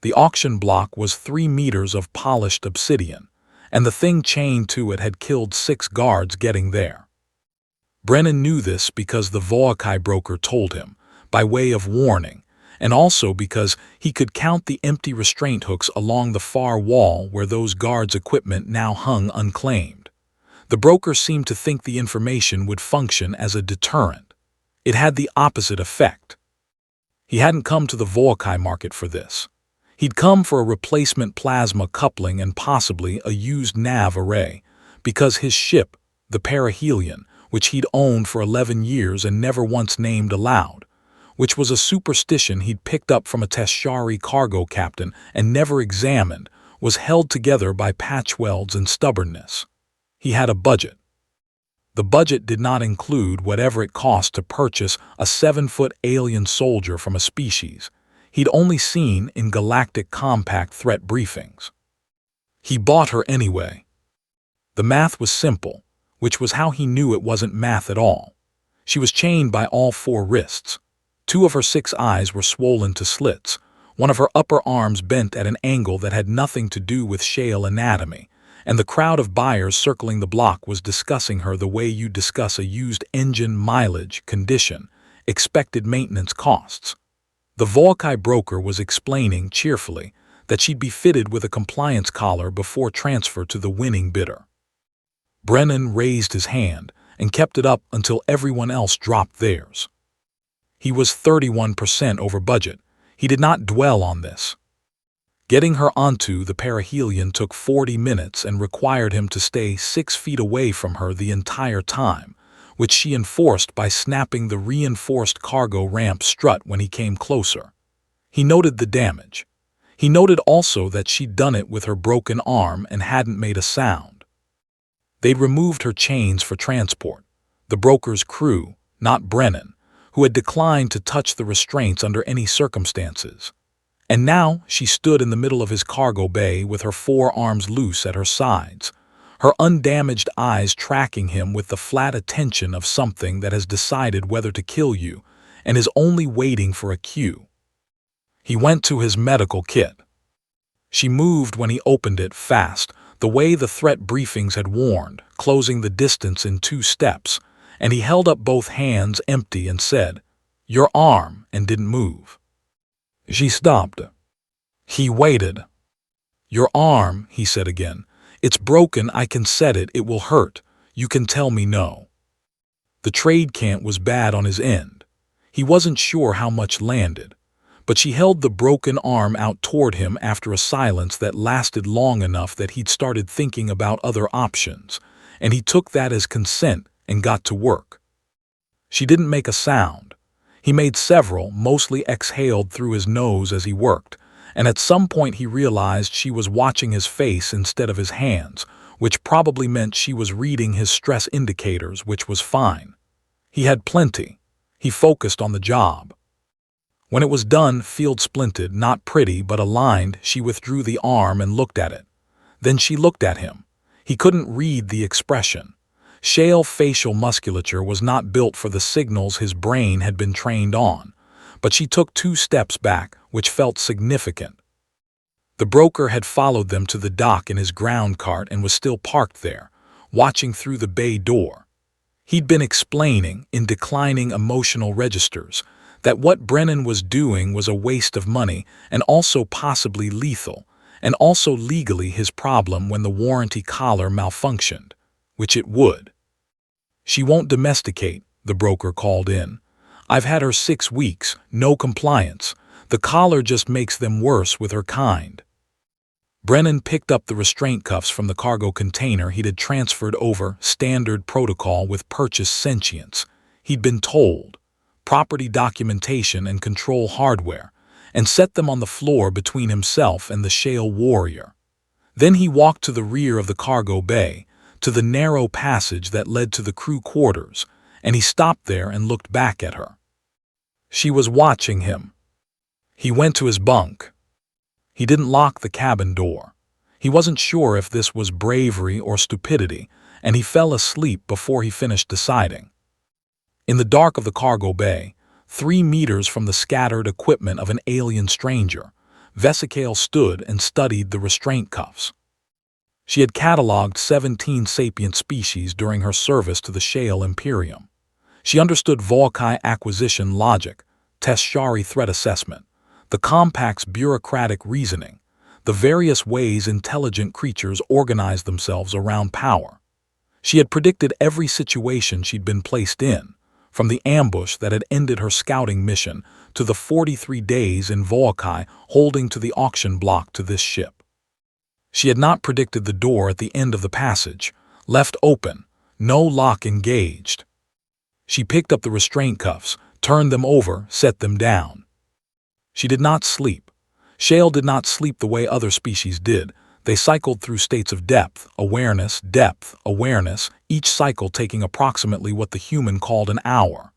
The auction block was 3 meters of polished obsidian, and the thing chained to it had killed 6 guards getting there. Brennan knew this because the Voakai broker told him, by way of warning, and also because he could count the empty restraint hooks along the far wall where those guards' equipment now hung unclaimed. The broker seemed to think the information would function as a deterrent. It had the opposite effect. He hadn't come to the Voakai market for this. He'd come for a replacement plasma coupling and possibly a used nav array, because his ship, the Perihelion, which he'd owned for 11 years and never once named aloud, which was a superstition he'd picked up from a Teshari cargo captain and never examined, was held together by patchwelds and stubbornness. He had a budget. The budget did not include whatever it cost to purchase a 7-foot alien soldier from a species he'd only seen in galactic compact threat briefings. He bought her anyway. The math was simple, which was how he knew it wasn't math at all. She was chained by all 4 wrists. 2 of her 6 eyes were swollen to slits, one of her upper arms bent at an angle that had nothing to do with shale anatomy, and the crowd of buyers circling the block was discussing her the way you discuss a used engine mileage, condition, expected maintenance costs. The Voakai broker was explaining cheerfully that she'd be fitted with a compliance collar before transfer to the winning bidder. Brennan raised his hand and kept it up until everyone else dropped theirs. He was 31% over budget. He did not dwell on this. Getting her onto the Perihelion took 40 minutes and required him to stay 6 feet away from her the entire time, which she enforced by snapping the reinforced cargo ramp strut when he came closer. He noted the damage. He noted also that she'd done it with her broken arm and hadn't made a sound. They'd removed her chains for transport, the broker's crew, not Brennan, who had declined to touch the restraints under any circumstances. And now she stood in the middle of his cargo bay with her 4 arms loose at her sides, her undamaged eyes tracking him with the flat attention of something that has decided whether to kill you and is only waiting for a cue. He went to his medical kit. She moved when he opened it fast, the way the threat briefings had warned, closing the distance in 2 steps, and he held up both hands empty and said, "Your arm," and didn't move. She stopped. He waited. "Your arm," he said again. "It's broken. I can set it. It will hurt. You can tell me no." The trade cant was bad on his end. He wasn't sure how much landed, but she held the broken arm out toward him after a silence that lasted long enough that he'd started thinking about other options, and he took that as consent and got to work. She didn't make a sound. He made several, mostly exhaled through his nose as he worked, and at some point he realized she was watching his face instead of his hands, which probably meant she was reading his stress indicators, which was fine. He had plenty. He focused on the job. When it was done, field-splinted, not pretty but aligned, she withdrew the arm and looked at it. Then she looked at him. He couldn't read the expression. Shale facial musculature was not built for the signals his brain had been trained on, but she took 2 steps back, which felt significant. The broker had followed them to the dock in his ground cart and was still parked there, watching through the bay door. He'd been explaining, in declining emotional registers, that what Brennan was doing was a waste of money and also possibly lethal, and also legally his problem when the warranty collar malfunctioned, which it would. "She won't domesticate," the broker called in. "I've had her 6 weeks, no compliance. The collar just makes them worse with her kind." Brennan picked up the restraint cuffs from the cargo container he'd had transferred over, standard protocol with purchase sentience. He'd been told, property documentation and control hardware, and set them on the floor between himself and the shale warrior. Then he walked to the rear of the cargo bay, to the narrow passage that led to the crew quarters, and he stopped there and looked back at her. She was watching him. He went to his bunk. He didn't lock the cabin door. He wasn't sure if this was bravery or stupidity, and he fell asleep before he finished deciding. In the dark of the cargo bay, 3 meters from the scattered equipment of an alien stranger, Vesicale stood and studied the restraint cuffs. She had catalogued 17 sapient species during her service to the Shale Imperium. She understood Volkai acquisition logic, Teshari threat assessment, the compact's bureaucratic reasoning, the various ways intelligent creatures organize themselves around power. She had predicted every situation she'd been placed in, from the ambush that had ended her scouting mission to the 43 days in Volkai holding to the auction block to this ship. She had not predicted the door at the end of the passage, left open, no lock engaged. She picked up the restraint cuffs, turned them over, set them down. She did not sleep. Shale did not sleep the way other species did. They cycled through states of depth, awareness, each cycle taking approximately what the human called an hour.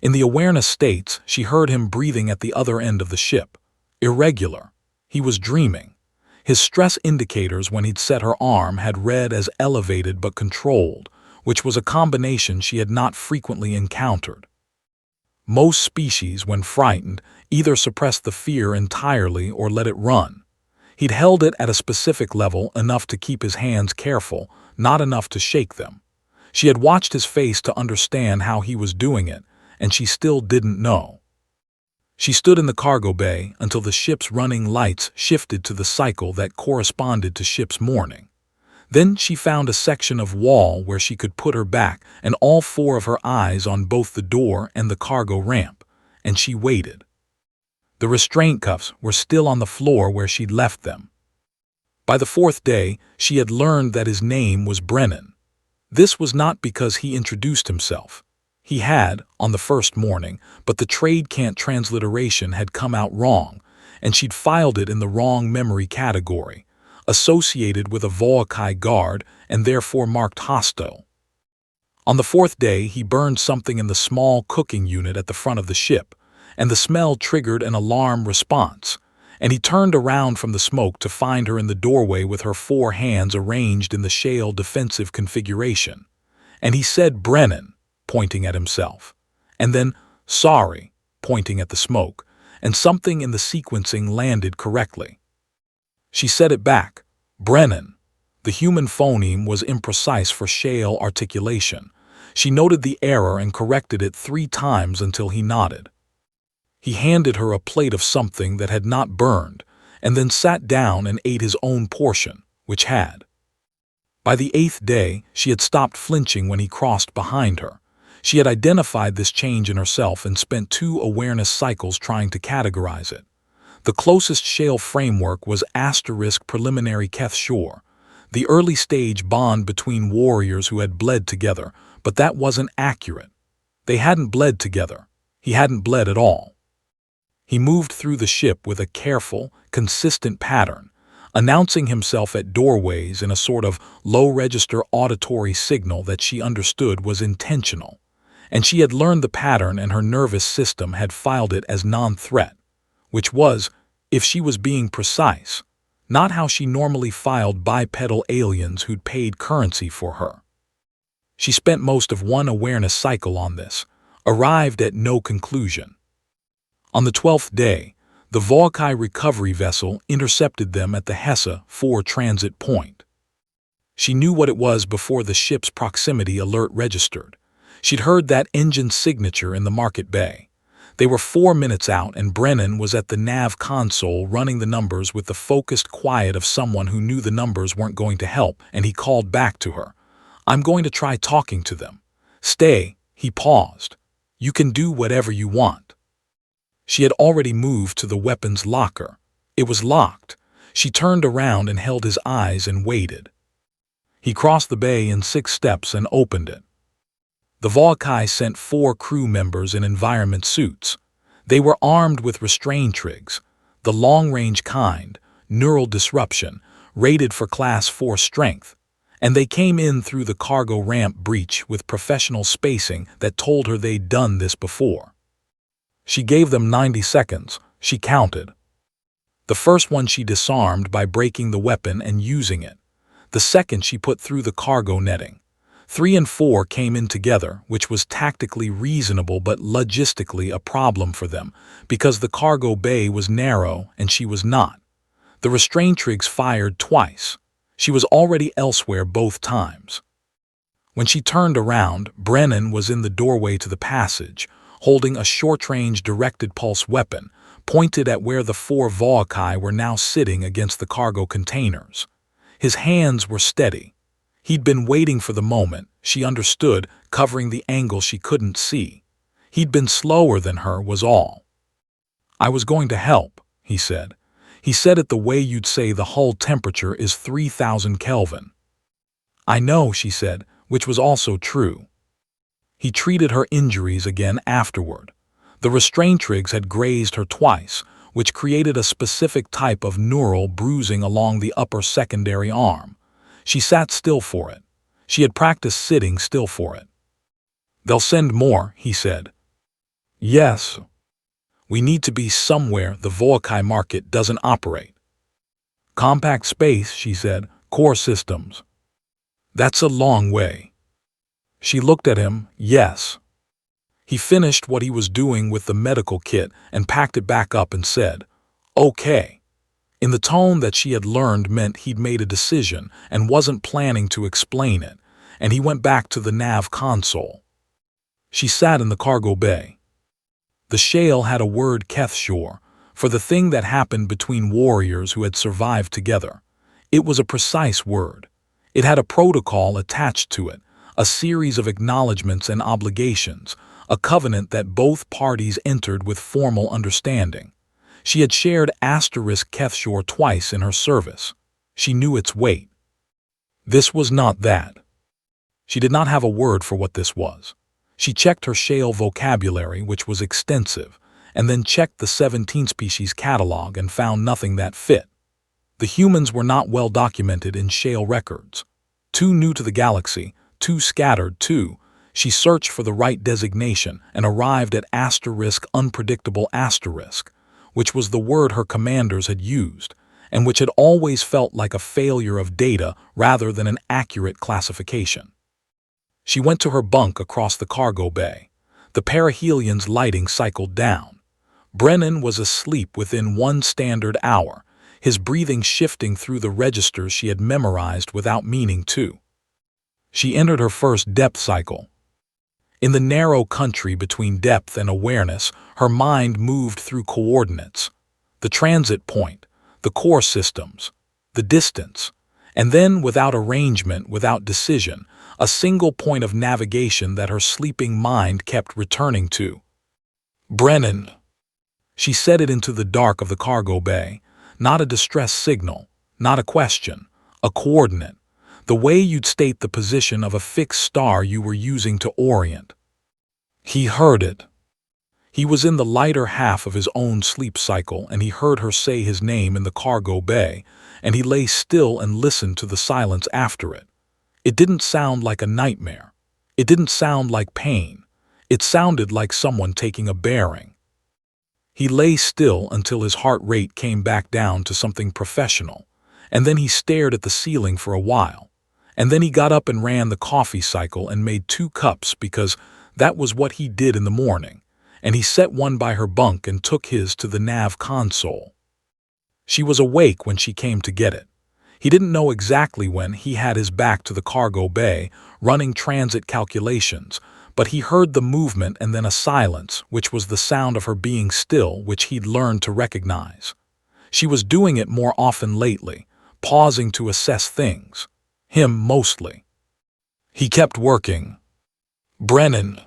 In the awareness states, she heard him breathing at the other end of the ship. Irregular. He was dreaming. His stress indicators when he'd set her arm had read as elevated but controlled, which was a combination she had not frequently encountered. Most species, when frightened, either suppressed the fear entirely or let it run. He'd held it at a specific level, enough to keep his hands careful, not enough to shake them. She had watched his face to understand how he was doing it, and she still didn't know. She stood in the cargo bay until the ship's running lights shifted to the cycle that corresponded to ship's morning. Then she found a section of wall where she could put her back and all four of her eyes on both the door and the cargo ramp, and she waited. The restraint cuffs were still on the floor where she'd left them. By the fourth day, she had learned that his name was Brennan. This was not because he introduced himself. He had, on the first morning, but the trade cant transliteration had come out wrong, and she'd filed it in the wrong memory category, associated with a Volkai guard and therefore marked hostile. On the fourth day, he burned something in the small cooking unit at the front of the ship, and the smell triggered an alarm response, and he turned around from the smoke to find her in the doorway with her four hands arranged in the Shale defensive configuration. And he said Brennan, pointing at himself, and then sorry, pointing at the smoke, and something in the sequencing landed correctly. She said it back, Brennan. The human phoneme was imprecise for Shale articulation. She noted the error and corrected it 3 times until he nodded. He handed her a plate of something that had not burned, and then sat down and ate his own portion, which had. By the 8th day, she had stopped flinching when he crossed behind her. She had identified this change in herself and spent 2 awareness cycles trying to categorize it. The closest Shale framework was preliminary Keth Shore, the early-stage bond between warriors who had bled together, but that wasn't accurate. They hadn't bled together. He hadn't bled at all. He moved through the ship with a careful, consistent pattern, announcing himself at doorways in a sort of low-register auditory signal that she understood was intentional, and she had learned the pattern and her nervous system had filed it as non-threat, which was, if she was being precise, not how she normally filed bipedal aliens who'd paid currency for her. She spent most of 1 awareness cycle on this, arrived at no conclusion. On the 12th day, the Volkai recovery vessel intercepted them at the Hessa 4 transit point. She knew what it was before the ship's proximity alert registered. She'd heard that engine signature in the market bay. They were 4 minutes out, and Brennan was at the nav console running the numbers with the focused quiet of someone who knew the numbers weren't going to help, and he called back to her. I'm going to try talking to them. Stay, he paused. You can do whatever you want. She had already moved to the weapons locker. It was locked. She turned around and held his eyes and waited. He crossed the bay in 6 steps and opened it. The Volkai sent 4 crew members in environment suits. They were armed with restraint trigs, the long-range kind, neural disruption, rated for Class 4 strength, and they came in through the cargo ramp breach with professional spacing that told her they'd done this before. She gave them 90 seconds, she counted. The first one she disarmed by breaking the weapon and using it. The second she put through the cargo netting. 3 and 4 came in together, which was tactically reasonable but logistically a problem for them, because the cargo bay was narrow and she was not. The restraintrigs fired twice. She was already elsewhere both times. When she turned around, Brennan was in the doorway to the passage, holding a short-range directed pulse weapon, pointed at where the 4 Volkai were now sitting against the cargo containers. His hands were steady. He'd been waiting for the moment, she understood, covering the angle she couldn't see. He'd been slower than her, was all. "I was going to help," he said. He said it the way you'd say the hull temperature is 3,000 Kelvin. "I know," she said, which was also true. He treated her injuries again afterward. The restraintrigs had grazed her twice, which created a specific type of neural bruising along the upper secondary arm. She sat still for it. She had practiced sitting still for it. "They'll send more," he said. "Yes. We need to be somewhere the Volkai market doesn't operate." "Compact space," she said. "Core systems." "That's a long way." She looked at him. Yes. He finished what he was doing with the medical kit and packed it back up and said, "Okay," in the tone that she had learned meant he'd made a decision and wasn't planning to explain it, and he went back to the nav console. She sat in the cargo bay. The shale had a word Kethshore for the thing that happened between warriors who had survived together. It was a precise word. It had a protocol attached to it, a series of acknowledgments and obligations, a covenant that both parties entered with formal understanding. She had shared *Kethshore twice in her service. She knew its weight. This was not that. She did not have a word for what this was. She checked her shale vocabulary, which was extensive, and then checked the 17-species catalog and found nothing that fit. The humans were not well documented in shale records. Too new to the galaxy, too scattered, too. She searched for the right designation and arrived at *unpredictable*, which was the word her commanders had used, and which had always felt like a failure of data rather than an accurate classification. She went to her bunk across the cargo bay. The perihelion's lighting cycled down. Brennan was asleep within 1 standard hour, his breathing shifting through the registers she had memorized without meaning to. She entered her first depth cycle. In the narrow country between depth and awareness, her mind moved through coordinates, the transit point, the core systems, the distance, and then, without arrangement, without decision, a single point of navigation that her sleeping mind kept returning to. "Brennan." She said it into the dark of the cargo bay, not a distress signal, not a question, a coordinate, the way you'd state the position of a fixed star you were using to orient. He heard it. He was in the lighter half of his own sleep cycle, and he heard her say his name in the cargo bay, and he lay still and listened to the silence after it. It didn't sound like a nightmare. It didn't sound like pain. It sounded like someone taking a bearing. He lay still until his heart rate came back down to something professional, and then he stared at the ceiling for a while. And then he got up and ran the coffee cycle and made 2 cups because that was what he did in the morning, and he set one by her bunk and took his to the nav console. She was awake when she came to get it. He didn't know exactly when. He had his back to the cargo bay, running transit calculations, but he heard the movement and then a silence, which was the sound of her being still, which he'd learned to recognize. She was doing it more often lately, pausing to assess things. Him mostly. He kept working. "Brennan."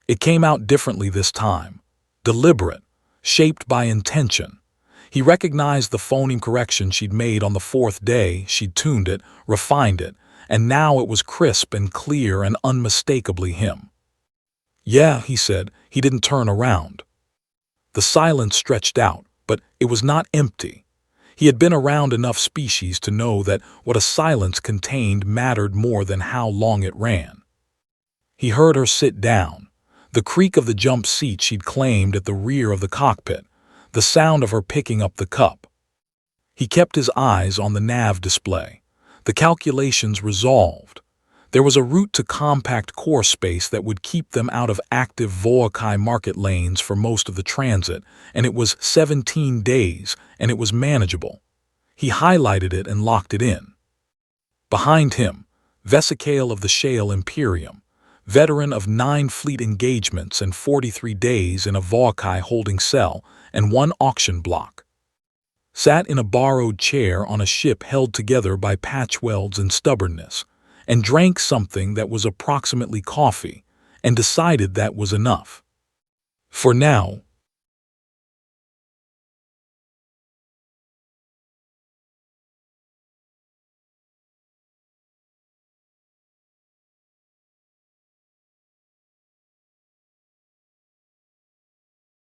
It came out differently this time. Deliberate, shaped by intention. He recognized the phoneme correction she'd made on the 4th day. She'd tuned it, refined it, and now it was crisp and clear and unmistakably him. "Yeah," he said. He didn't turn around. The silence stretched out, but it was not empty. He had been around enough species to know that what a silence contained mattered more than how long it ran. He heard her sit down, the creak of the jump seat she'd claimed at the rear of the cockpit, the sound of her picking up the cup. He kept his eyes on the nav display. The calculations resolved. There was a route to compact core space that would keep them out of active Volkai market lanes for most of the transit, and it was 17 days, and it was manageable. He highlighted it and locked it in. Behind him, Vesicale of the Shale Imperium, veteran of 9 fleet engagements and 43 days in a Vaukai holding cell and 1 auction block, sat in a borrowed chair on a ship held together by patch welds and stubbornness, and drank something that was approximately coffee, and decided that was enough. For now,